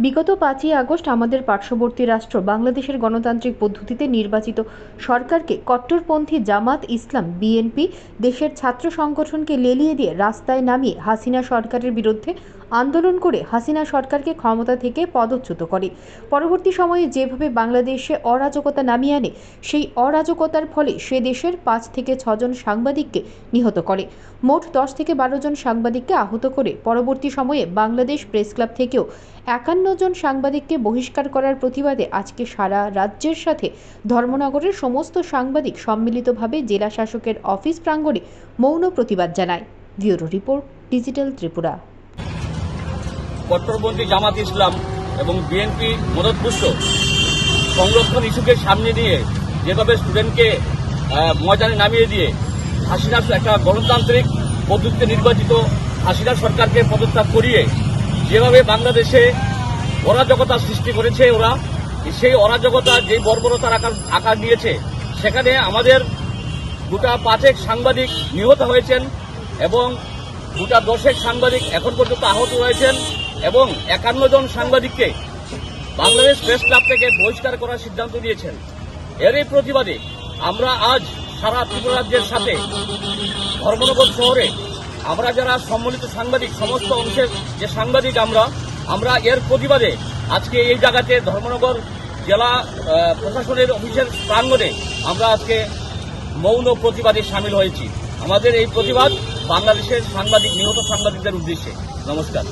বিগত 5ই আগস্ট আমাদের পার্শ্ববর্তী রাষ্ট্র বাংলাদেশের গণতান্ত্রিক পদ্ধতিতে নির্বাচিত সরকারকে কট্টরপন্থী জামাত ইসলাম বিএনপি দেশের ছাত্র সংগঠনকে লেলিয়ে দিয়ে রাস্তায় নামিয়ে হাসিনা সরকারের বিরুদ্ধে আন্দোলন করে হাসিনা সরকারকে ক্ষমতা থেকে পদচ্যুত করে। পরবর্তী সময়ে যেভাবে বাংলাদেশে অরাজকতা নামিয়ে আনে, সেই অরাজকতার ফলে সে দেশের 5 থেকে 6 জন সাংবাদিককে নিহত করে, মোট 10 থেকে 12 জন সাংবাদিককে আহত করে। পরবর্তী সময়ে বাংলাদেশ প্রেস ক্লাব থেকেও 51 জন সাংবাদিককে বহিষ্কার করার প্রতিবাদে আজকে সারা রাজ্যের সাথে ধর্মনগরের সমস্ত সাংবাদিক সম্মিলিতভাবে জেলা শাসকের অফিস প্রাঙ্গণে মৌন প্রতিবাদ জানায়। Bureau report, digital Tripura. কট্টরপন্থী জামাত ইসলাম এবং বিএনপি মদতপুষ্ট সংরক্ষণ ইস্যুকে সামনে নিয়ে যেভাবে স্টুডেন্টকে ময়দানে নামিয়ে দিয়ে হাসিনা একটা গণতান্ত্রিক পদ্ধতিতে নির্বাচিত হাসিনা সরকারকে পদত্যাগ করিয়ে যেভাবে বাংলাদেশে অরাজকতা সৃষ্টি করেছে ওরা, সেই অরাজকতা যে বর্বরতার আকার নিয়েছে, সেখানে আমাদের গোটা 5 সাংবাদিক নিহত হয়েছেন এবং গোটা 10 সাংবাদিক এখন পর্যন্ত আহত হয়েছেন এবং 51 জন সাংবাদিককে বাংলাদেশ প্রেস ক্লাব থেকে বহিষ্কার করার সিদ্ধান্ত নিয়েছেন। এরই প্রতিবাদে আমরা আজ সারা ত্রিপুরা রাজ্যের সাথে ধর্মনগর শহরে আমরা যারা সম্মিলিত সাংবাদিক, সমস্ত অংশের যে সাংবাদিক আমরা এর প্রতিবাদে আজকে এই জায়গাতে ধর্মনগর জেলা প্রশাসনের অফিসের প্রাঙ্গণে আমরা আজকে মৌন প্রতিবাদে সামিল হয়েছি। আমাদের এই প্রতিবাদ বাংলাদেশের নিহত সাংবাদিকদের উদ্দেশ্যে। নমস্কার।